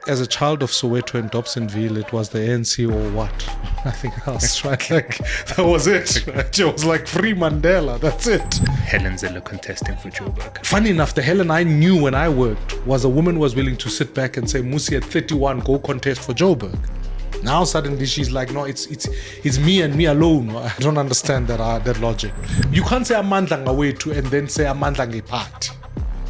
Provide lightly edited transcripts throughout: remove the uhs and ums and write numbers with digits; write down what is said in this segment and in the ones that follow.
as a child of Soweto and Dobsonville, it was the ANC or what? Nothing else, right? Like, that was it. Right? It was like free Mandela, that's it. Helen Zille contesting for Joburg. Funny enough, the Helen I knew when I worked was a woman who was willing to sit back and say, Mmusi at 31, go contest for Joburg. Now suddenly she's like, no, it's me and me alone. I don't understand that logic. You can't say Amandla away to and then say Amandla part.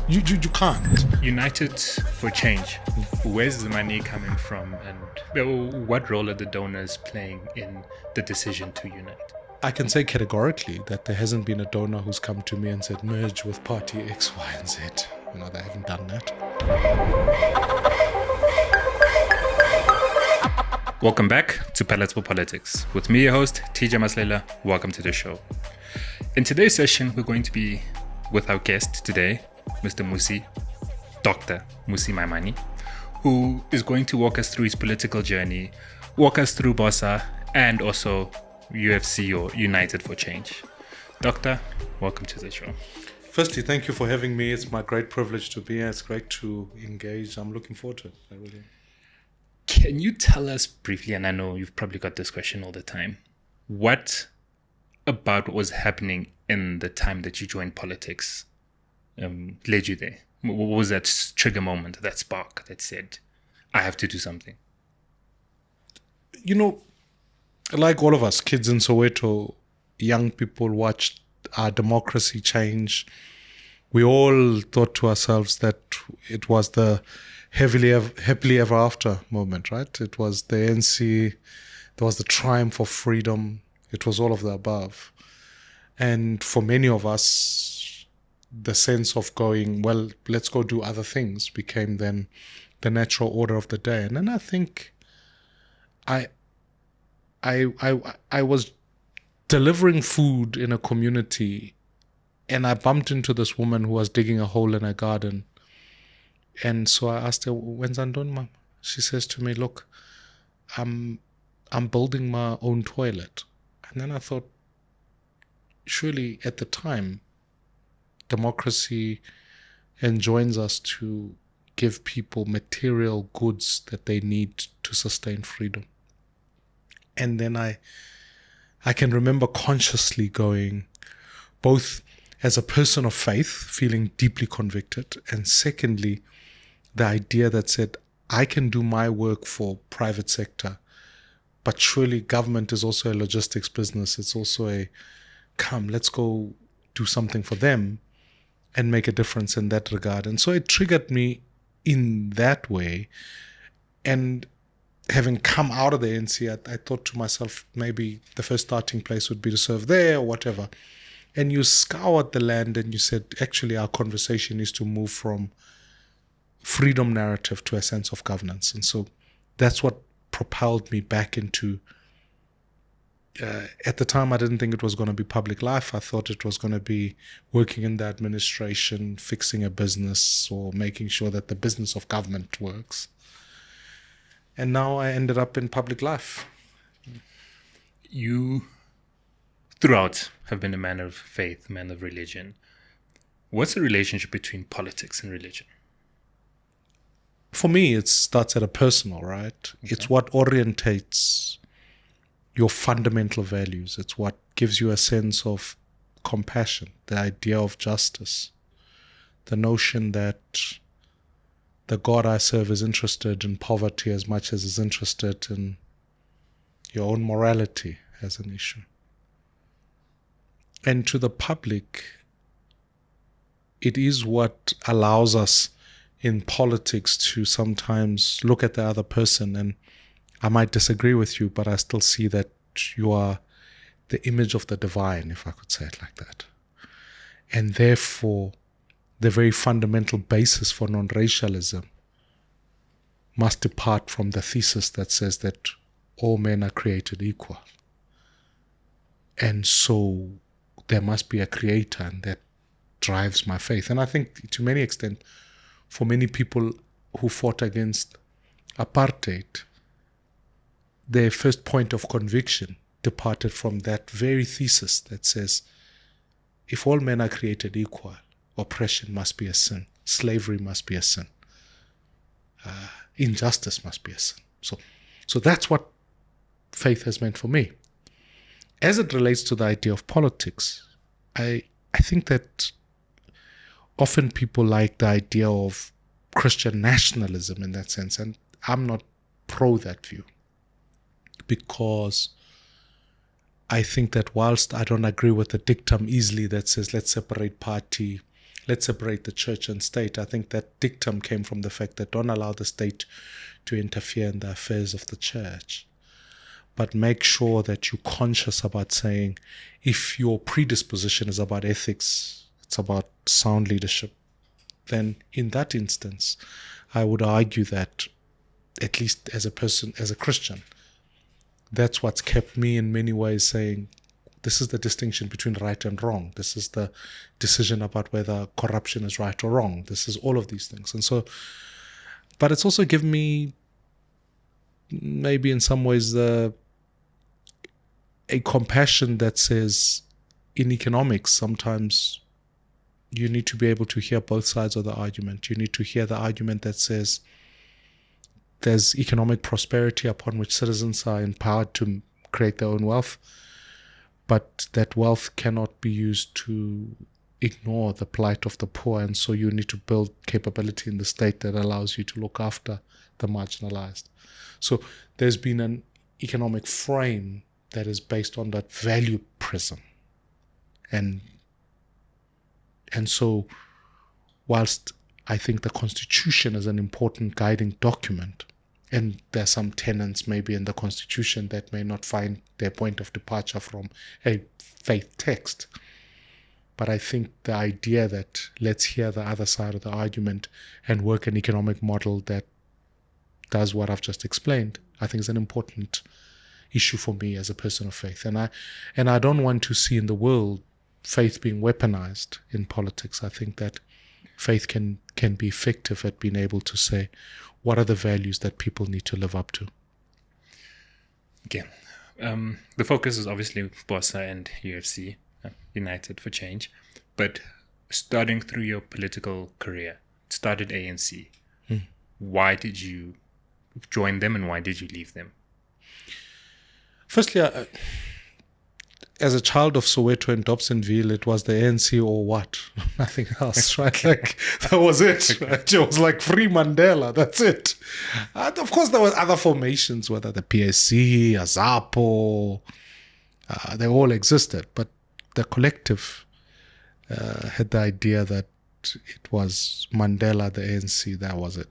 You can't. United for Change. Where's the money coming from, and what role are the donors playing in the decision to unite? I can say categorically that there hasn't been a donor who's come to me and said merge with party X, Y, and Z. They haven't done that. Welcome back to Palatable Politics. With me, your host, TJ Maslela. Welcome to the show. In today's session, we're going to be with our guest today, Mr. Dr. Mmusi Maimane, who is going to walk us through his political journey, walk us through BOSA, and also UFC or United for Change. Doctor, welcome to the show. Firstly, thank you for having me. It's my great privilege to be here. It's great to engage. I'm looking forward to it. I really am. Can you tell us briefly, and I know you've probably got this question all the time, what about what was happening in the time that you joined politics led you there? What was that trigger moment, that spark that said, I have to do something? Like all of us, kids in Soweto, young people watched our democracy change. We all thought to ourselves that it was the happily ever after moment, right? It was the ANC, there was the triumph of freedom. It was all of the above. And for many of us, the sense of going, well, let's go do other things became then the natural order of the day. And then I think I was delivering food in a community and I bumped into this woman who was digging a hole in her garden. And so I asked her, when's I done, Mom? She says to me, look, I'm building my own toilet. And then I thought, surely at the time, democracy enjoins us to give people material goods that they need to sustain freedom. And then I can remember consciously going, both as a person of faith, feeling deeply convicted, and secondly, the idea that said, I can do my work for private sector, but surely government is also a logistics business. It's also let's go do something for them and make a difference in that regard. And so it triggered me in that way. And having come out of the ANC, I thought to myself, maybe the first starting place would be to serve there or whatever. And you scoured the land and you said, actually, our conversation is to move from freedom narrative to a sense of governance. And so that's what propelled me back into, at the time, I didn't think it was going to be public life. I thought it was going to be working in the administration, fixing a business or making sure that the business of government works. And now I ended up in public life. You, throughout, have been a man of faith, a man of religion. What's the relationship between politics and religion? For me, it starts at a personal, right? Okay. It's what orientates your fundamental values. It's what gives you a sense of compassion, the idea of justice, the notion that the God I serve is interested in poverty as much as is interested in your own morality as an issue. And to the public, it is what allows us in politics to sometimes look at the other person, and I might disagree with you, but I still see that you are the image of the divine, if I could say it like that. And therefore, the very fundamental basis for non-racialism must depart from the thesis that says that all men are created equal. And so there must be a creator, and that drives my faith. And I think to many extent, for many people who fought against apartheid, their first point of conviction departed from that very thesis that says, if all men are created equal, oppression must be a sin, slavery must be a sin. injustice must be a sin. So that's what faith has meant for me. As it relates to the idea of politics, I think that often people like the idea of Christian nationalism in that sense, and I'm not pro that view, because I think that whilst I don't agree with the dictum easily that says let's separate party, let's separate the church and state, I think that dictum came from the fact that don't allow the state to interfere in the affairs of the church, but make sure that you're conscious about saying if your predisposition is about ethics, it's about sound leadership, then in that instance, I would argue that, at least as a person, as a Christian, that's what's kept me in many ways saying, this is the distinction between right and wrong. This is the decision about whether corruption is right or wrong. This is all of these things. And so, but it's also given me, maybe in some ways, a compassion that says, in economics, sometimes you need to be able to hear both sides of the argument. You need to hear the argument that says there's economic prosperity upon which citizens are empowered to create their own wealth, but that wealth cannot be used to ignore the plight of the poor, and so you need to build capability in the state that allows you to look after the marginalized. So there's been an economic frame that is based on that value prism. And so whilst I think the Constitution is an important guiding document, and there's some tenets maybe in the Constitution that may not find their point of departure from a faith text, but I think the idea that let's hear the other side of the argument and work an economic model that does what I've just explained, I think is an important issue for me as a person of faith. And I don't want to see in the world faith being weaponized in politics. I think that faith can be effective at being able to say, what are the values that people need to live up to? Okay. The focus is obviously BOSA and UFC, United for Change. But starting through your political career, it started ANC. Why did you join them and why did you leave them? Firstly, as a child of Soweto and Dobsonville, it was the ANC or what? Nothing else, right? Like, that was it. Right? It was like free Mandela. That's it. And of course, there were other formations, whether the PSC, AZAPO, they all existed. But the collective had the idea that it was Mandela, the ANC, that was it.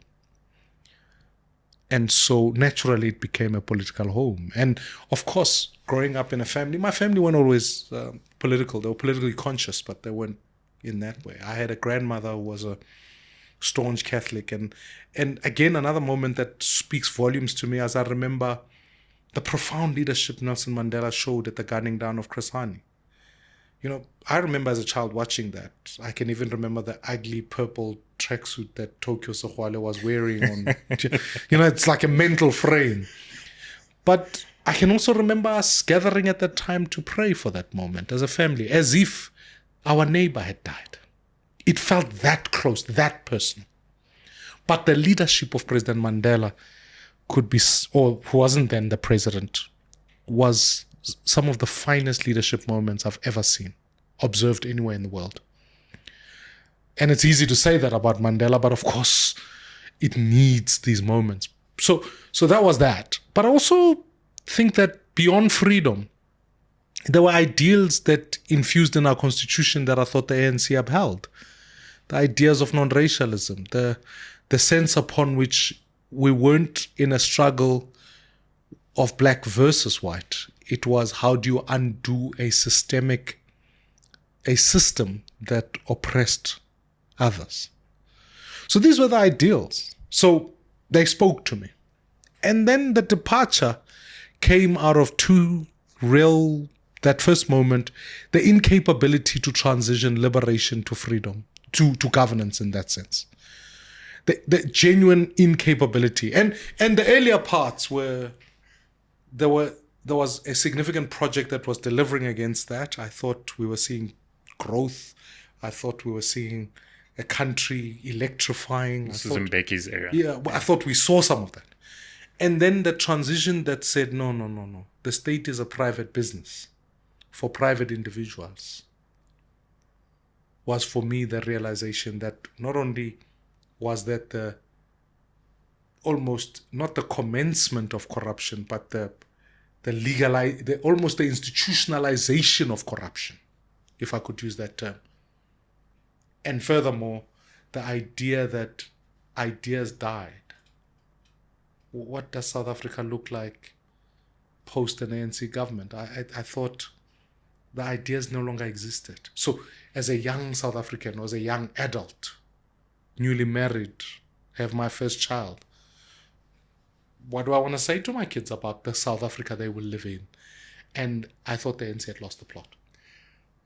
And so naturally it became a political home. And of course, growing up in a family, my family weren't always political. They were politically conscious, but they weren't in that way. I had a grandmother who was a staunch Catholic. And again, another moment that speaks volumes to me, as I remember the profound leadership Nelson Mandela showed at the gunning down of Chris Hani. You know, I remember as a child watching that. I can even remember the ugly purple tracksuit that Tokyo Sehwale was wearing on, you know, it's like a mental frame. But I can also remember us gathering at that time to pray for that moment as a family, as if our neighbor had died. It felt that close, that personal. But the leadership of President Mandela could be, or who wasn't then the president, was some of the finest leadership moments I've ever seen, observed anywhere in the world. And it's easy to say that about Mandela, but of course it needs these moments. So that was that. But I also think that beyond freedom, there were ideals that infused in our constitution that I thought the ANC upheld. The ideas of non-racialism, the sense upon which we weren't in a struggle of black versus white. It was, how do you undo a system that oppressed others? So these were the ideals. So they spoke to me. And then the departure came out of that first moment, the incapability to transition liberation to freedom, to governance in that sense. The genuine incapability. And the earlier parts were, there was a significant project that was delivering against that. I thought we were seeing growth. I thought we were seeing a country electrifying. This is in Becky's era. Yeah, I thought we saw some of that. And then the transition that said, no. The state is a private business for private individuals was for me the realization that not only was that the almost not the commencement of corruption, but the almost the institutionalization of corruption, if I could use that term. And furthermore, the idea that ideas died. What does South Africa look like post an ANC government? I thought the ideas no longer existed. So as a young South African, or as a young adult, newly married, have my first child, what do I want to say to my kids about the South Africa they will live in? And I thought the ANC had lost the plot.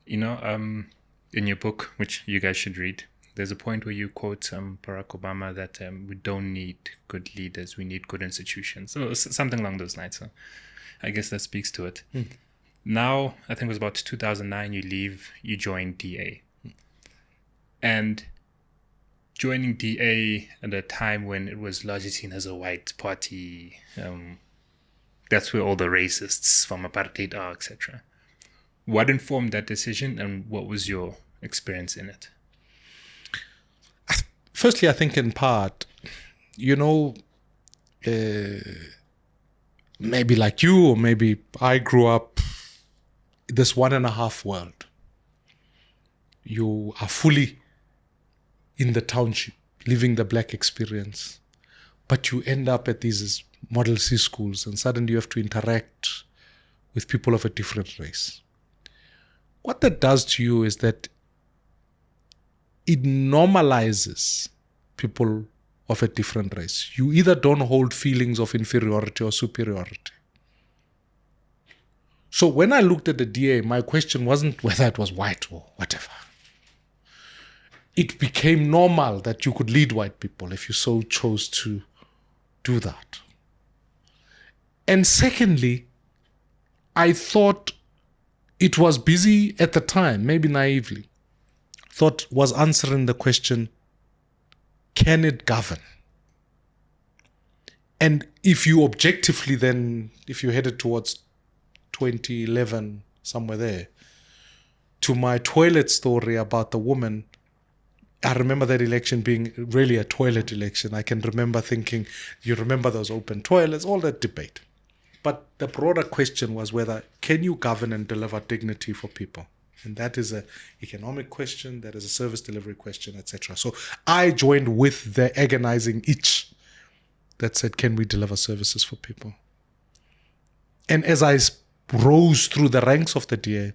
You know, in your book, which you guys should read, there's a point where you quote Barack Obama that we don't need good leaders, we need good institutions. So something along those lines. So I guess that speaks to it. Now, I think it was about 2009, you join DA. And joining DA at a time when it was largely seen as a white party, that's where all the racists from apartheid are, etc. What informed that decision, and what was your experience in it? Firstly, I think in part, maybe like you, or maybe I grew up this 1.5 world. You are fully in the township, living the black experience, but you end up at these Model C schools, and suddenly you have to interact with people of a different race. What that does to you is that it normalizes people of a different race. You either don't hold feelings of inferiority or superiority. So when I looked at the DA, my question wasn't whether it was white or whatever. It became normal that you could lead white people if you so chose to do that. And secondly, I thought it was busy at the time, maybe naively, thought was answering the question, can it govern? And if you objectively then, if you headed towards 2011, somewhere there, to my toilet story about the woman, I remember that election being really a toilet election. I can remember thinking, you remember those open toilets, all that debate. But the broader question was whether, can you govern and deliver dignity for people? And that is an economic question, that is a service delivery question, etc. So I joined with the agonizing itch that said, can we deliver services for people? And as I rose through the ranks of the DA,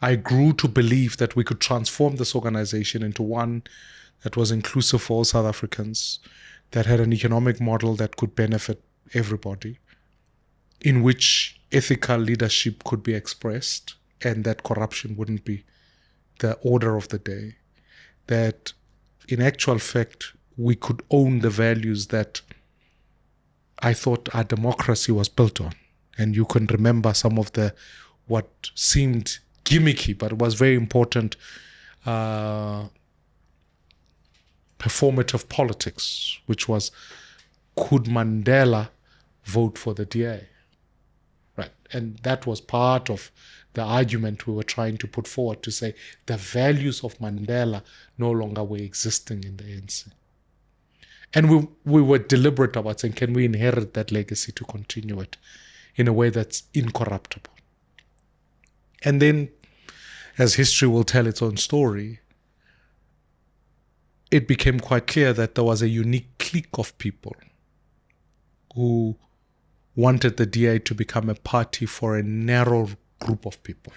I grew to believe that we could transform this organization into one that was inclusive for all South Africans, that had an economic model that could benefit everybody, in which ethical leadership could be expressed, and that corruption wouldn't be the order of the day. That in actual fact, we could own the values that I thought our democracy was built on. And you can remember some of the, what seemed gimmicky, but was very important, performative politics, which was, could Mandela vote for the DA? Right. And that was part of the argument we were trying to put forward, to say the values of Mandela no longer were existing in the ANC. And we were deliberate about saying, can we inherit that legacy to continue it in a way that's incorruptible? And then, as history will tell its own story, it became quite clear that there was a unique clique of people who wanted the DA to become a party for a narrow group of people.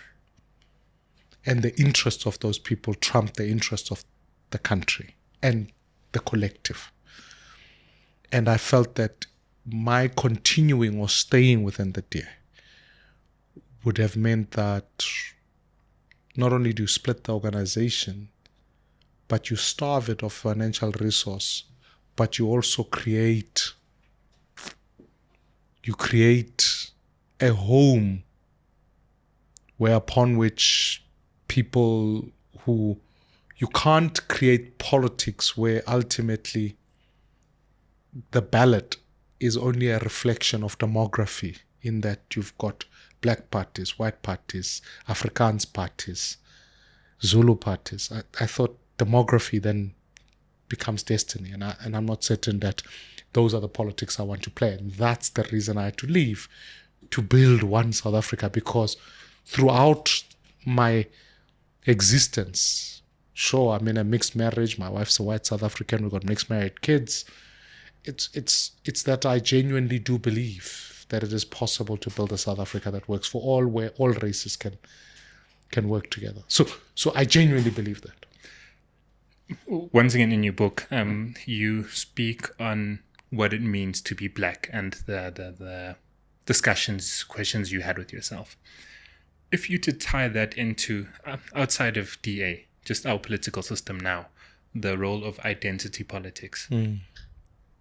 And the interests of those people trumped the interests of the country and the collective. And I felt that my continuing or staying within the DA would have meant that not only do you split the organization, but you starve it of financial resource, but you also create a home upon which people who you can't create politics where ultimately the ballot is only a reflection of demography, in that you've got black parties, white parties, Afrikaans parties, Zulu parties. I thought demography then becomes destiny, and I'm not certain that those are the politics I want to play. And that's the reason I had to leave, to build one South Africa, because throughout my existence, sure, I'm in a mixed marriage, my wife's a white South African, we've got mixed married kids. It's that I genuinely do believe that it is possible to build a South Africa that works for all, where all races can work together. So I genuinely believe that. Once again, in your book, you speak on what it means to be black and the discussions, questions you had with yourself. If you to tie that into, outside of DA, just our political system now, the role of identity politics,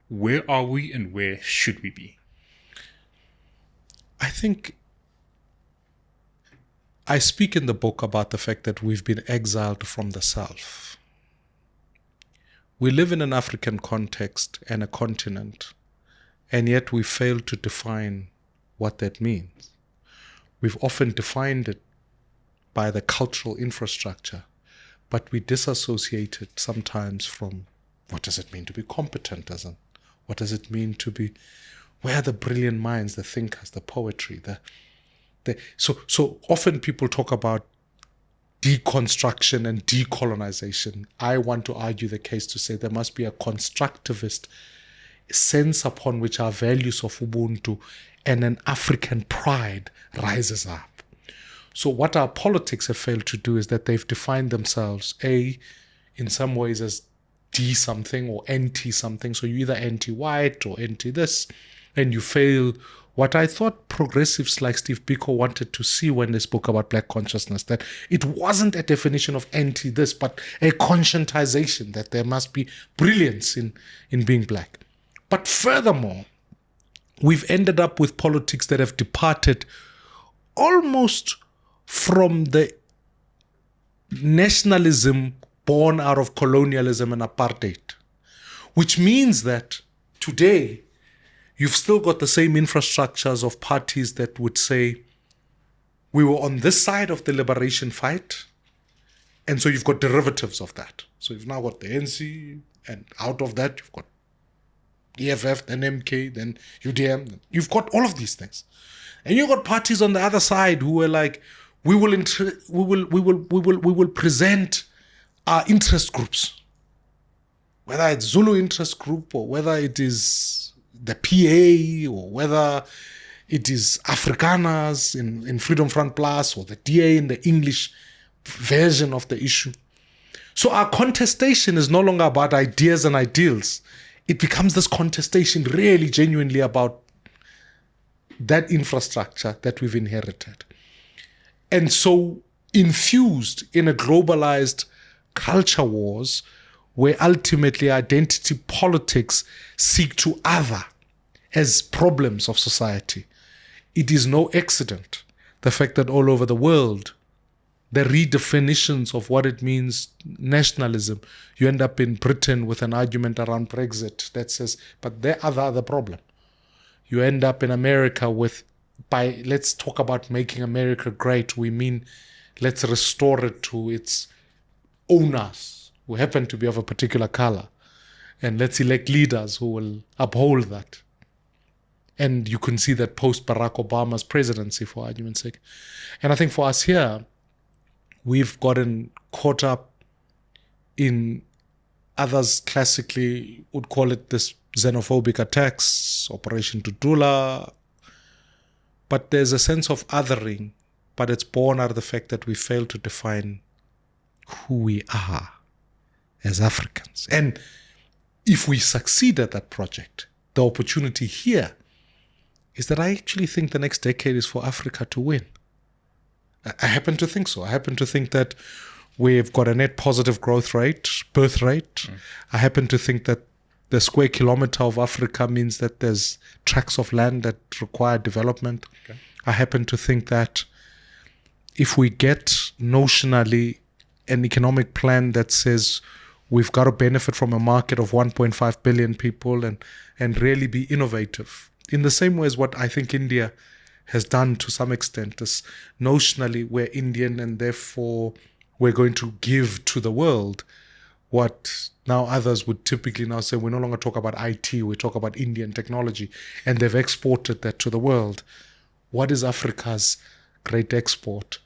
where are we and where should we be? I think I speak in the book about the fact that we've been exiled from the self. We live in an African context and a continent, and yet we fail to define what that means. We've often defined it by the cultural infrastructure, but we disassociate it sometimes from what does it mean to be competent as an, what does it mean to be, where are the brilliant minds, the thinkers, the poetry, so often people talk about deconstruction and decolonization. I want to argue the case to say there must be a constructivist sense upon which our values of Ubuntu and an African pride rises up. So what our politics have failed to do is that they've defined themselves, in some ways as D something or NT something. So you're either anti-white or anti-this, and you fail what I thought progressives like Steve Biko wanted to see when they spoke about black consciousness, that it wasn't a definition of anti-this, but a conscientization that there must be brilliance in being black. But furthermore, we've ended up with politics that have departed almost from the nationalism born out of colonialism and apartheid, which means that today you've still got the same infrastructures of parties that would say, we were on this side of the liberation fight, and so you've got derivatives of that. So you've now got the NC, and out of that you've got EFF, then MK, then UDM. You've got all of these things, and you've got parties on the other side who were like, we will present our interest groups, whether it's Zulu interest group or whether it is the PA or whether it is Afrikaners in Freedom Front Plus or the DA in the English version of the issue. So our contestation is no longer about ideas and ideals. It becomes this contestation really genuinely about that infrastructure that we've inherited. And so infused in a globalized culture wars where ultimately identity politics seek to other as problems of society. It is no accident, the fact that all over the world, the redefinitions of what it means, nationalism, you end up in Britain with an argument around Brexit that says, but there are the other problem. You end up in America with, by let's talk about making America great, we mean let's restore it to its owners who happen to be of a particular color. And let's elect leaders who will uphold that. And you can see that post Barack Obama's presidency, for argument's sake. And I think for us here, we've gotten caught up in others classically would call it this xenophobic attacks, Operation Tutula. But there's a sense of othering, but it's born out of the fact that we fail to define who we are as Africans. And if we succeed at that project, the opportunity here is that I actually think the next decade is for Africa to win. I happen to think so. I happen to think that we've got a net positive growth rate, birth rate. I happen to think that the square kilometer of Africa means that there's tracts of land that require development. Okay. I happen to think that if we get notionally an economic plan that says we've got to benefit from a market of 1.5 billion people and really be innovative. In the same way as what I think India has done to some extent, is notionally we're Indian and therefore we're going to give to the world what now others would typically now say, we no longer talk about IT, we talk about Indian technology, and they've exported that to the world. What is Africa's great export?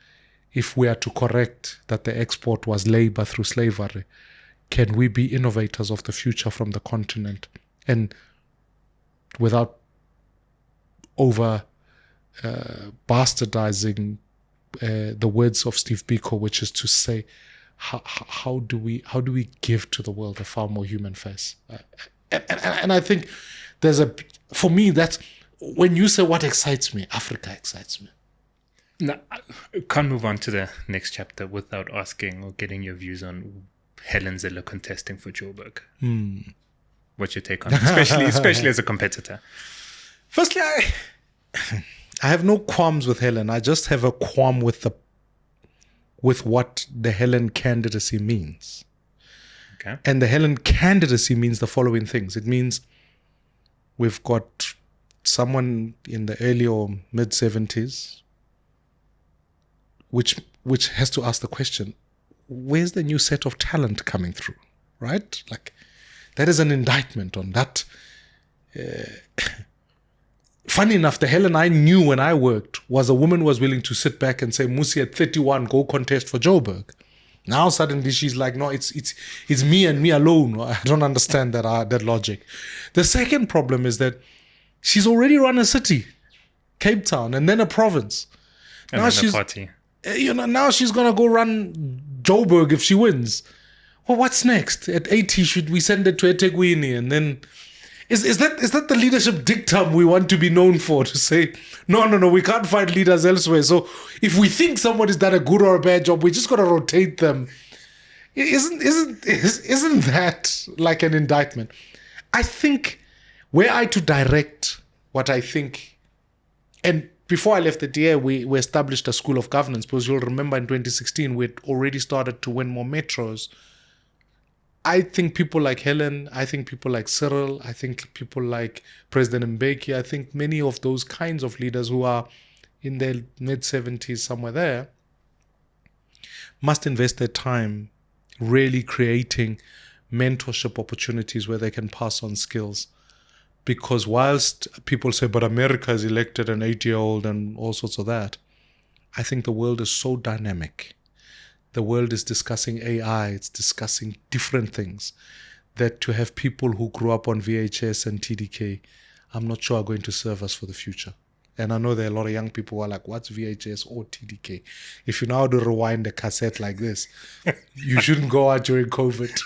If we are to correct that the export was labor through slavery, can we be innovators of the future from the continent? And without over bastardizing the words of Steve Biko, which is to say, how do we give to the world a far more human face? And I think for me, that's when you say what excites me, Africa excites me. Now, I can't move on to the next chapter without asking or getting your views on Helen Zille contesting for Joburg. What's your take on it, especially as a competitor? Firstly, I have no qualms with Helen. I just have a qualm with what the Helen candidacy means. Okay. And the Helen candidacy means the following things. It means we've got someone in the early or mid 70s, which has to ask the question, where's the new set of talent coming through, right? Like, that is an indictment on that. Funny enough, the Helen I knew when I worked was a woman who was willing to sit back and say, Mmusi, at 31, go contest for Joburg. Now suddenly she's like, no, it's me and me alone. I don't understand that logic. The second problem is that she's already run a city, Cape Town, and then a province. And now she's a party. Now she's gonna go run Joburg if she wins. Well, what's next? At 80, should we send it to eThekwini? And then is that the leadership dictum we want to be known for? To say no, we can't find leaders elsewhere. So if we think somebody's done a good or a bad job, we just gotta rotate them. Isn't that like an indictment? I think were I to direct what I think, and before I left the DA, we established a school of governance, because you'll remember in 2016 we'd already started to win more metros. I think people like Helen, I think people like Cyril, I think people like President Mbeki, I think many of those kinds of leaders who are in their mid-70s, somewhere there, must invest their time really creating mentorship opportunities where they can pass on skills. Because whilst people say, but America has elected an 80-year-old and all sorts of that, I think the world is so dynamic. The world is discussing AI, it's discussing different things, that to have people who grew up on VHS and TDK, I'm not sure are going to serve us for the future. And I know there are a lot of young people who are like, what's VHS or TDK? If you know how to rewind a cassette like this, you shouldn't go out during COVID.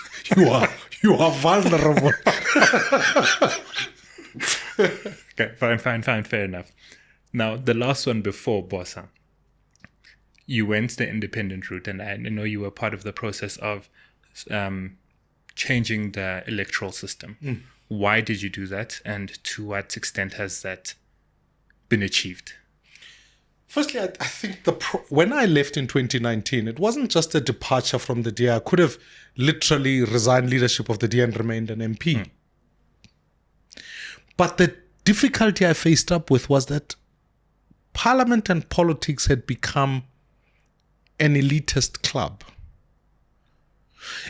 You are vulnerable. Okay, fine, fair enough. Now, the last one before BOSA, you went the independent route, and I know you were part of the process of changing the electoral system. Why did you do that, and to what extent has that been achieved? Firstly, I think when I left in 2019, it wasn't just a departure from the DA. I could have literally resigned leadership of the DA and remained an MP. But the difficulty I faced up with was that Parliament and politics had become an elitist club.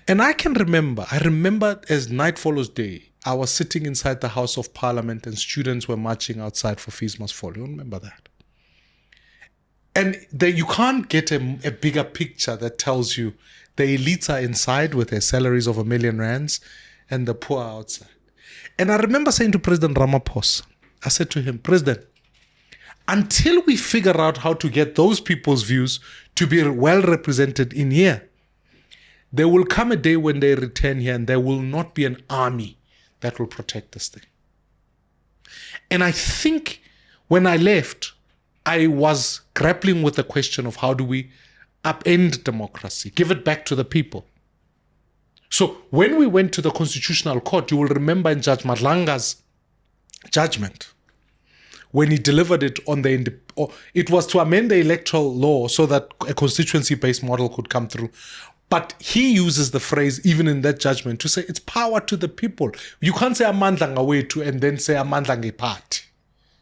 And I remember as night follows day, I was sitting inside the House of Parliament and students were marching outside for Fees Must Fall. You remember that? And you can't get a bigger picture that tells you the elites are inside with their salaries of R1 million and the poor are outside. And I remember saying to President Ramaphosa, I said to him, President, until we figure out how to get those people's views to be well represented in here, there will come a day when they return here and there will not be an army that will protect this thing. And I think when I left, I was grappling with the question of how do we upend democracy, give it back to the people. So when we went to the Constitutional Court, you will remember in Judge Madlanga's judgment, when he delivered it on it was to amend the electoral law so that a constituency-based model could come through. But he uses the phrase, even in that judgment, to say it's power to the people. You can't say amandla ngawethu and then say amandla ngeparty.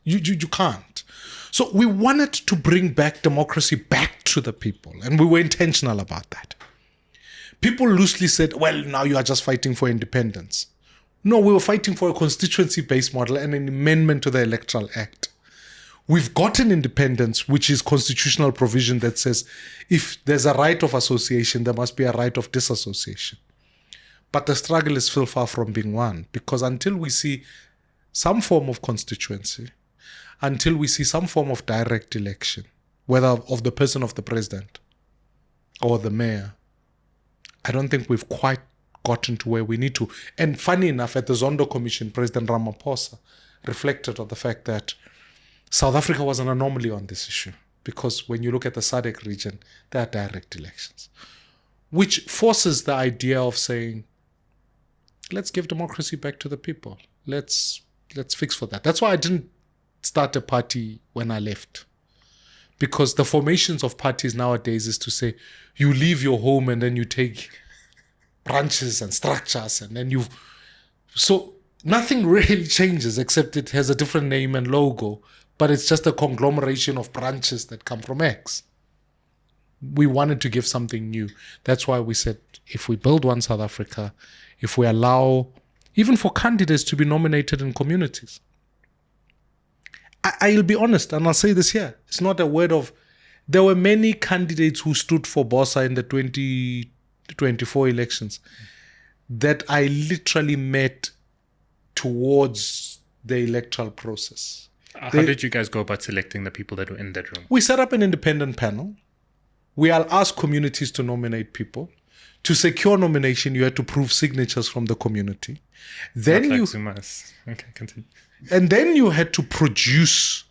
You can't. So we wanted to bring back democracy back to the people, and we were intentional about that. People loosely said, well, now you are just fighting for independence. No, we were fighting for a constituency-based model and an amendment to the Electoral Act. We've gotten independence, which is constitutional provision that says if there's a right of association, there must be a right of disassociation. But the struggle is still far from being won, because until we see some form of constituency, until we see some form of direct election, whether of the person of the president or the mayor, I don't think we've quite gotten to where we need to. And funny enough, at the Zondo Commission, President Ramaphosa reflected on the fact that South Africa was an anomaly on this issue, because when you look at the SADC region, there are direct elections, which forces the idea of saying, let's give democracy back to the people. Let's fix for that. That's why I didn't start a party when I left, because the formations of parties nowadays is to say you leave your home and then you take branches and structures, and then so nothing really changes except it has a different name and logo, but it's just a conglomeration of branches that come from X. We wanted to give something new. That's why we said, if we build one South Africa, if we allow even for candidates to be nominated in communities. I'll be honest, and I'll say this here. It's not a word of... There were many candidates who stood for BOSA in the 2024 elections that I literally met towards the electoral process. How did you guys go about selecting the people that were in that room? We set up an independent panel. We asked communities to nominate people. To secure nomination, you had to prove signatures from the community. Then Not you... like Zuma's. Okay, continue. And then you had to produce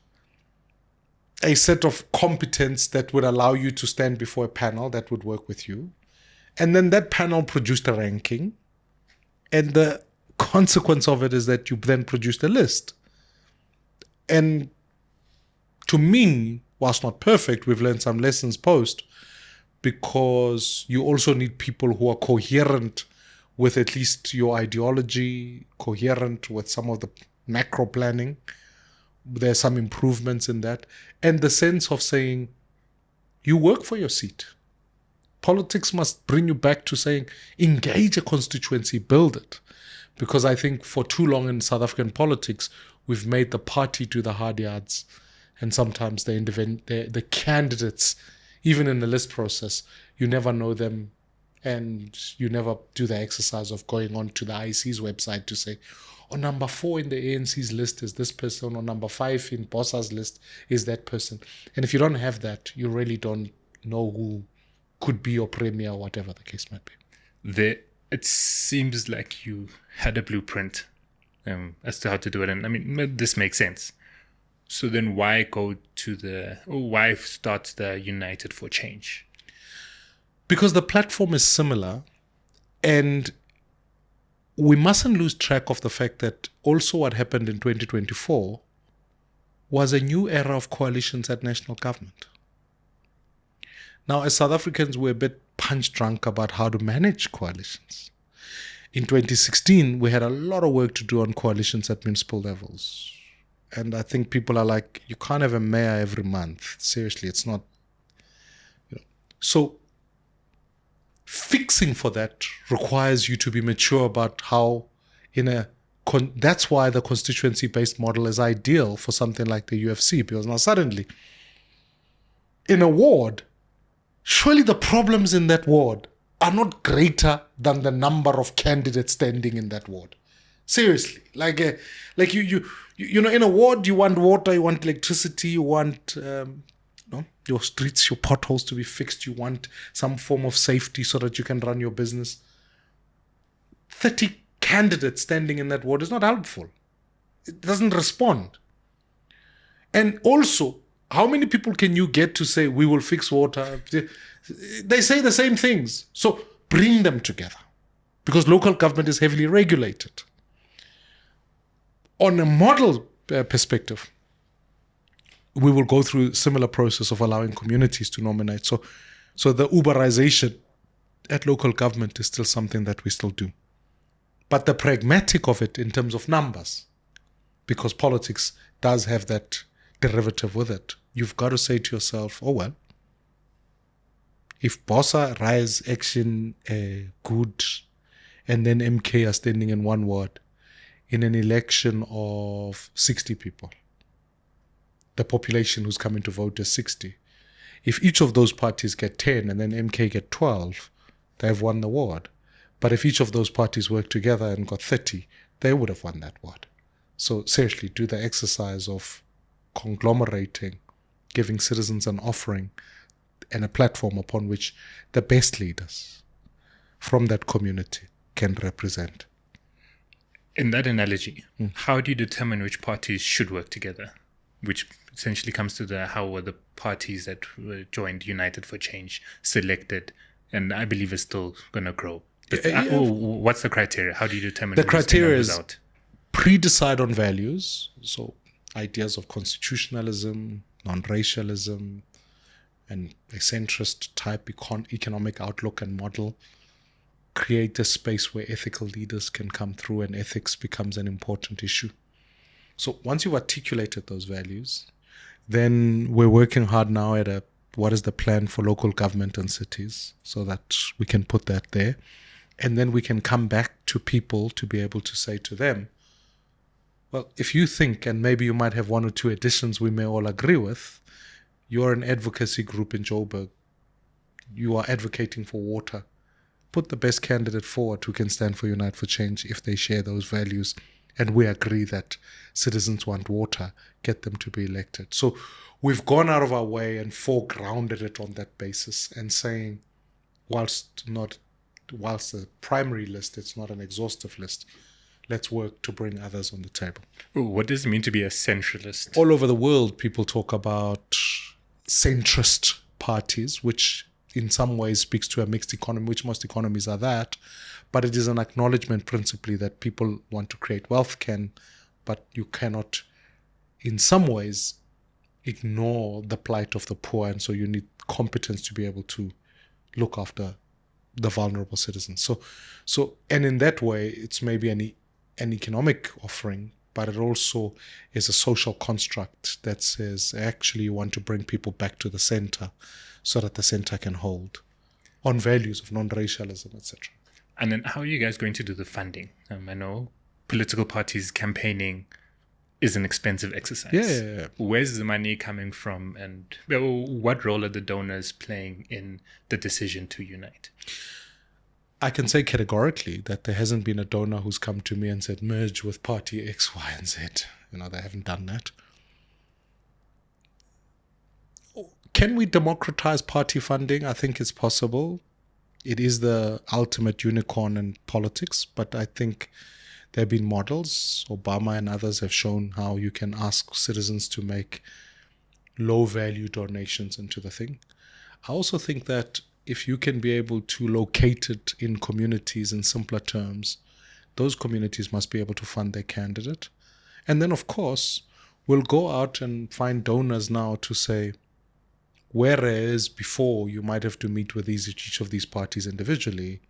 a set of competence that would allow you to stand before a panel that would work with you. And then that panel produced a ranking. And the consequence of it is that you then produced a list. And to me, whilst not perfect, we've learned some lessons post, because you also need people who are coherent with at least your ideology, coherent with some of the macro planning. There's some improvements in that. And the sense of saying, you work for your seat. Politics must bring you back to saying, engage a constituency, build it. Because I think for too long in South African politics, we've made the party do the hard yards. And sometimes the candidates, even in the list process, you never know them, and you never do the exercise of going on to the IEC's website to say, oh, number 4 in the ANC's list is this person, or number 5 in BOSA's list is that person. And if you don't have that, you really don't know who could be your premier, or whatever the case might be. It seems like you had a blueprint as to how to do it. And I mean, this makes sense. So then why why start the United for Change? Because the platform is similar, and we mustn't lose track of the fact that also what happened in 2024 was a new era of coalitions at national government. Now, as South Africans, we're a bit punch drunk about how to manage coalitions. In 2016, we had a lot of work to do on coalitions at municipal levels. And I think people are like, you can't have a mayor every month. Seriously, it's not. So fixing for that requires you to be mature about how that's why the constituency-based model is ideal for something like the UFC. Because now suddenly, in a ward, surely the problems in that ward are not greater than the number of candidates standing in that ward. Seriously, like you in a ward, you want water, you want electricity, you want your streets, your potholes to be fixed, you want some form of safety so that you can run your business. 30 candidates standing in that ward is not helpful. It doesn't respond. And also, how many people can you get to say, we will fix water? They say the same things. So bring them together, because local government is heavily regulated. On a model perspective, we will go through a similar process of allowing communities to nominate. So the Uberization at local government is still something that we still do. But the pragmatic of it in terms of numbers, because politics does have that derivative with it, you've got to say to yourself, oh well, if BOSA, Rise, Action, Good, and then MK are standing in one ward in an election of 60 people, the population who's coming to vote is 60. If each of those parties get 10 and then MK get 12, they've won the ward. But if each of those parties worked together and got 30, they would have won that ward. So seriously, do the exercise of conglomerating, giving citizens an offering and a platform upon which the best leaders from that community can represent. In that analogy, how do you determine which parties should work together? Which essentially comes to how were the parties that were joined United for Change selected, and I believe is still going to grow. But what's the criteria? How do you determine the criteria is out? Pre-decide on values, so ideas of constitutionalism, non-racialism, and a centrist type economic outlook and model. Create a space where ethical leaders can come through and ethics becomes an important issue. So once you've articulated those values, then we're working hard now at what is the plan for local government and cities so that we can put that there. And then we can come back to people to be able to say to them, well, if you think, and maybe you might have one or two additions we may all agree with, you're an advocacy group in Joburg. You are advocating for water. Put the best candidate forward who can stand for Unite for Change if they share those values. And we agree that citizens want water, get them to be elected. So we've gone out of our way and foregrounded it on that basis and saying, whilst the primary list, it's not an exhaustive list, let's work to bring others on the table. What does it mean to be a centralist? All over the world, people talk about centrist parties, which in some ways speaks to a mixed economy, which most economies are that. But it is an acknowledgement principally that people want to create wealth but you cannot, in some ways, ignore the plight of the poor. And so you need competence to be able to look after the vulnerable citizens. So, and in that way, it's maybe an economic offering, but it also is a social construct that says actually you want to bring people back to the center so that the center can hold on values of non-racialism, etc. And then how are you guys going to do the funding? I know political parties campaigning is an expensive exercise. Yeah. Where's the money coming from, and what role are the donors playing in the decision to unite? I can say categorically that there hasn't been a donor who's come to me and said, merge with party X, Y, and Z. They haven't done that. Can we democratize party funding? I think it's possible. It is the ultimate unicorn in politics, but I think there have been models. Obama and others have shown how you can ask citizens to make low-value donations into the thing. I also think that if you can be able to locate it in communities in simpler terms, those communities must be able to fund their candidate. And then, of course, we'll go out and find donors now to say, whereas before you might have to meet with each of these parties individually,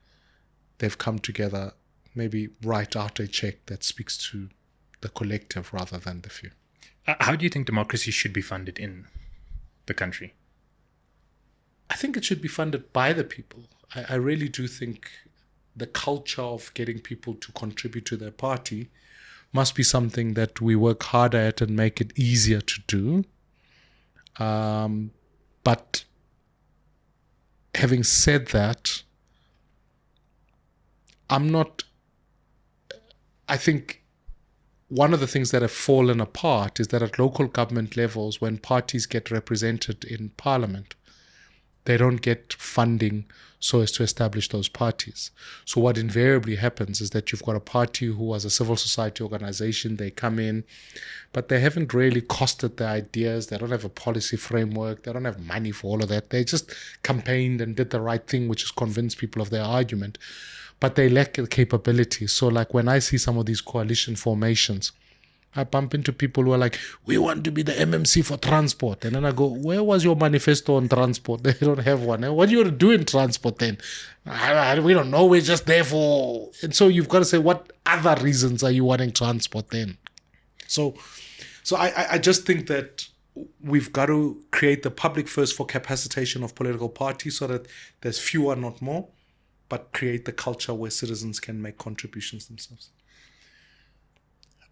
they've come together, maybe write out a check that speaks to the collective rather than the few. How do you think democracy should be funded in the country? I think it should be funded by the people. I really do think the culture of getting people to contribute to their party must be something that we work harder at and make it easier to do. But having said that, I think one of the things that have fallen apart is that at local government levels, when parties get represented in parliament, they don't get funding so as to establish those parties. So what invariably happens is that you've got a party who was a civil society organization, they come in, but they haven't really costed their ideas, they don't have a policy framework, they don't have money for all of that. They just campaigned and did the right thing, which is convince people of their argument, but they lack the capability. So like when I see some of these coalition formations, I bump into people who are like, we want to be the MMC for transport. And then I go, where was your manifesto on transport? They don't have one. What do you want to do in transport then? We don't know. We're just there for... And so you've got to say, what other reasons are you wanting transport then? So I just think that we've got to create the public first for capacitation of political parties so that there's fewer, not more, but create the culture where citizens can make contributions themselves.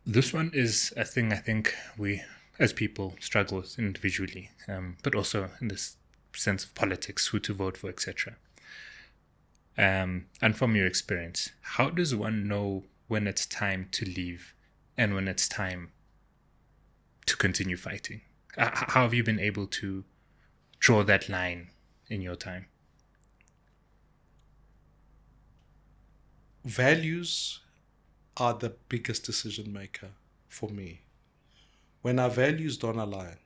This one is a thing I think we, as people, struggle with individually, but also in this sense of politics, who to vote for, etc. And from your experience, how does one know when it's time to leave and when it's time to continue fighting? How have you been able to draw that line in your time? Values are the biggest decision maker for me. When our values don't align,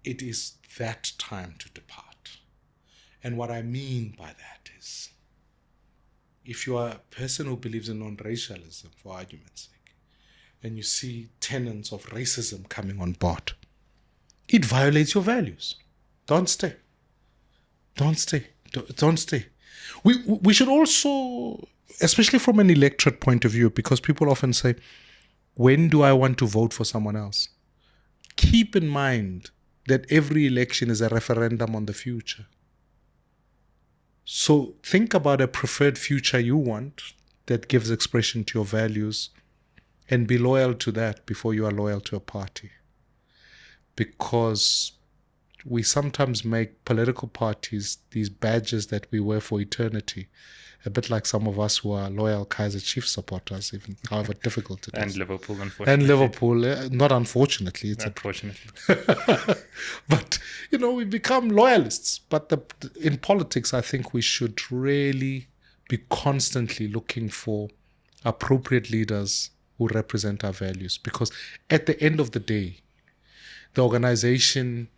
it is that time to depart. And what I mean by that is, if you are a person who believes in non-racialism, for argument's sake, and you see tenets of racism coming on board, it violates your values. Don't stay. Don't stay. Don't stay. We should also, especially from an electorate point of view, because people often say, when do I want to vote for someone else? Keep in mind that every election is a referendum on the future. So think about a preferred future you want that gives expression to your values, and be loyal to that before you are loyal to a party. Because we sometimes make political parties these badges that we wear for eternity, a bit like some of us who are loyal Kaiser Chiefs supporters, even however difficult it is. And Liverpool, unfortunately. And Liverpool, not unfortunately. It's unfortunately. But, we become loyalists. But in politics, I think we should really be constantly looking for appropriate leaders who represent our values. Because at the end of the day, the organization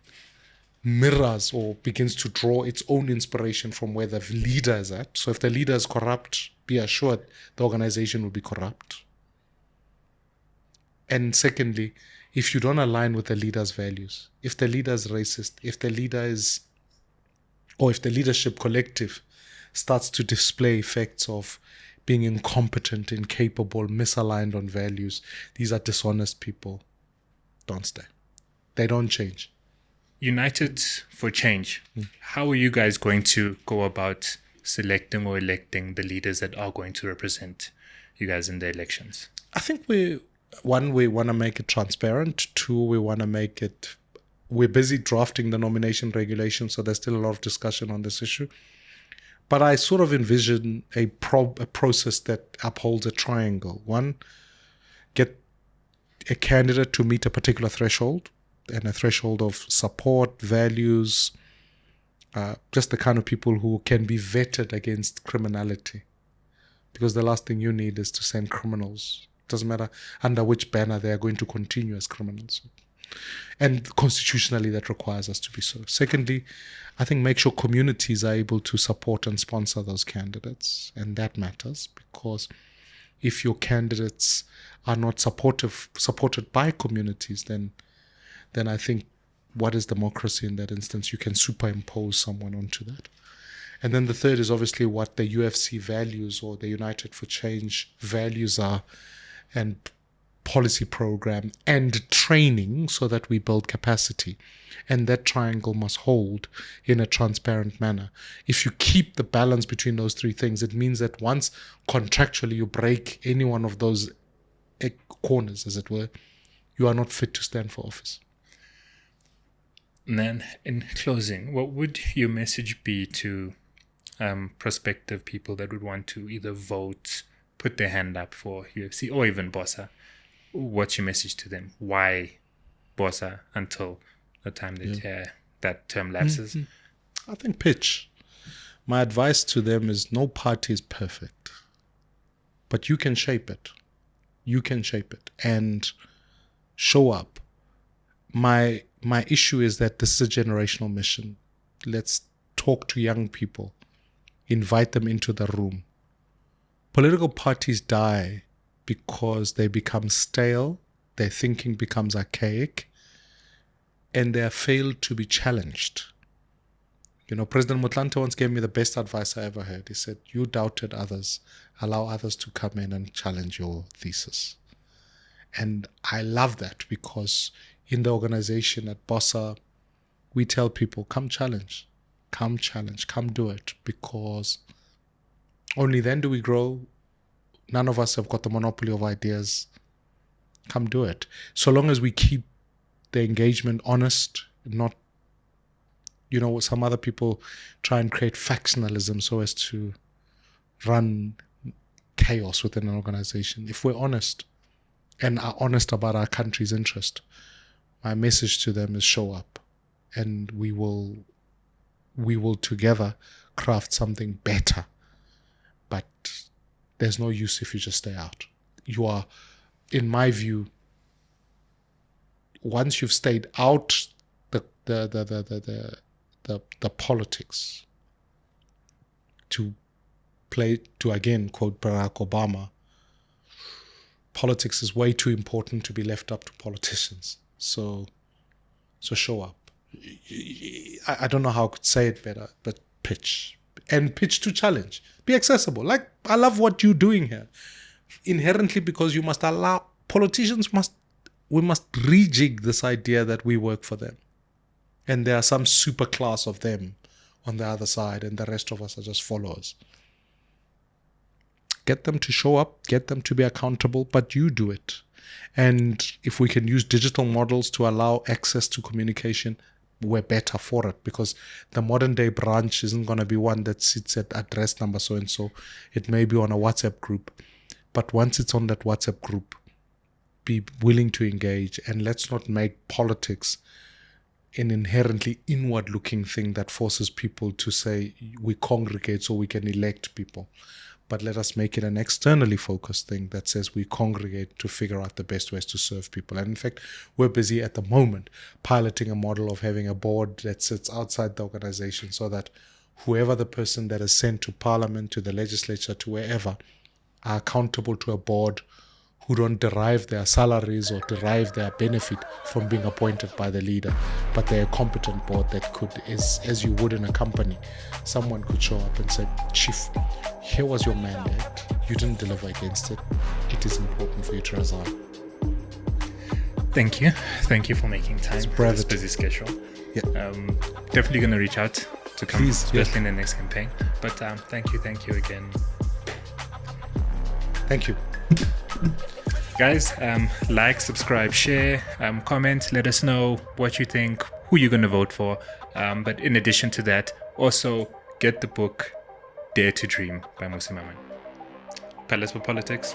mirrors or begins to draw its own inspiration from where the leader is at. So if the leader is corrupt, be assured the organization will be corrupt. And secondly, if you don't align with the leader's values, if the leader is racist, if the leadership collective starts to display effects of being incompetent, incapable, misaligned on values, these are dishonest people. Don't stay. They don't change. United for Change. How are you guys going to go about selecting or electing the leaders that are going to represent you guys in the elections? I think we want to make it transparent. Two, we're busy drafting the nomination regulations, so there's still a lot of discussion on this issue. But I sort of envision a process that upholds a triangle. One, get a candidate to meet a particular threshold, and a threshold of support, values, just the kind of people who can be vetted against criminality. Because the last thing you need is to send criminals. It doesn't matter under which banner they are going to continue as criminals. And constitutionally, that requires us to be so. Secondly, I think make sure communities are able to support and sponsor those candidates. And that matters, because if your candidates are not supported by communities, then I think, what is democracy in that instance? You can superimpose someone onto that. And then the third is obviously what the UFC values or the United for Change values are, and policy program and training so that we build capacity. And that triangle must hold in a transparent manner. If you keep the balance between those three things, it means that once contractually you break any one of those corners, as it were, you are not fit to stand for office. And then, in closing, what would your message be to prospective people that would want to either vote, put their hand up for UFC, or even BOSA? What's your message to them? Why BOSA until the time that that term lapses? I think pitch. My advice to them is no party is perfect, but you can shape it. You can shape it and show up. My issue is that this is a generational mission. Let's talk to young people, invite them into the room. Political parties die because they become stale, their thinking becomes archaic, and they are failed to be challenged. President Motlanthe once gave me the best advice I ever heard. He said, you doubted others, allow others to come in and challenge your thesis. And I love that, because in the organization at BOSA, we tell people, come challenge, come do it, because only then do we grow. None of us have got the monopoly of ideas. Come do it. So long as we keep the engagement honest, not, some other people try and create factionalism so as to run chaos within an organization. If we're honest and are honest about our country's interest, my message to them is show up, and we will together craft something better. But there's no use if you just stay out. You are, in my view, once you've stayed out the politics, to again quote Barack Obama, politics is way too important to be left up to politicians. So show up. I don't know how I could say it better, but pitch to challenge. Be accessible. Like, I love what you're doing here. Inherently, because you must allow politicians we must rejig this idea that we work for them, and there are some super class of them on the other side, and the rest of us are just followers. Get them to show up, get them to be accountable, but you do it. And if we can use digital models to allow access to communication, we're better for it, because the modern day branch isn't going to be one that sits at address number so and so. It may be on a WhatsApp group, but once it's on that WhatsApp group, be willing to engage, and let's not make politics an inherently inward looking thing that forces people to say we congregate so we can elect people. But let us make it an externally focused thing that says we congregate to figure out the best ways to serve people. And in fact, we're busy at the moment piloting a model of having a board that sits outside the organization, so that whoever the person that is sent to parliament, to the legislature, to wherever, are accountable to a board who don't derive their salaries or derive their benefit from being appointed by the leader, but they're a competent board that could, as you would in a company, someone could show up and say, Chief, here was your mandate, you didn't deliver against it, it is important for you to resign. Thank you for making time for this busy schedule. Yeah. Definitely going to reach out to come, Please, especially in the next campaign. But thank you again. Thank you. Guys, like, subscribe, share, comment, let us know what you think, who you're going to vote for. But in addition to that, also get the book Dare to Dream by Mmusi Maimane. Palatable Politics.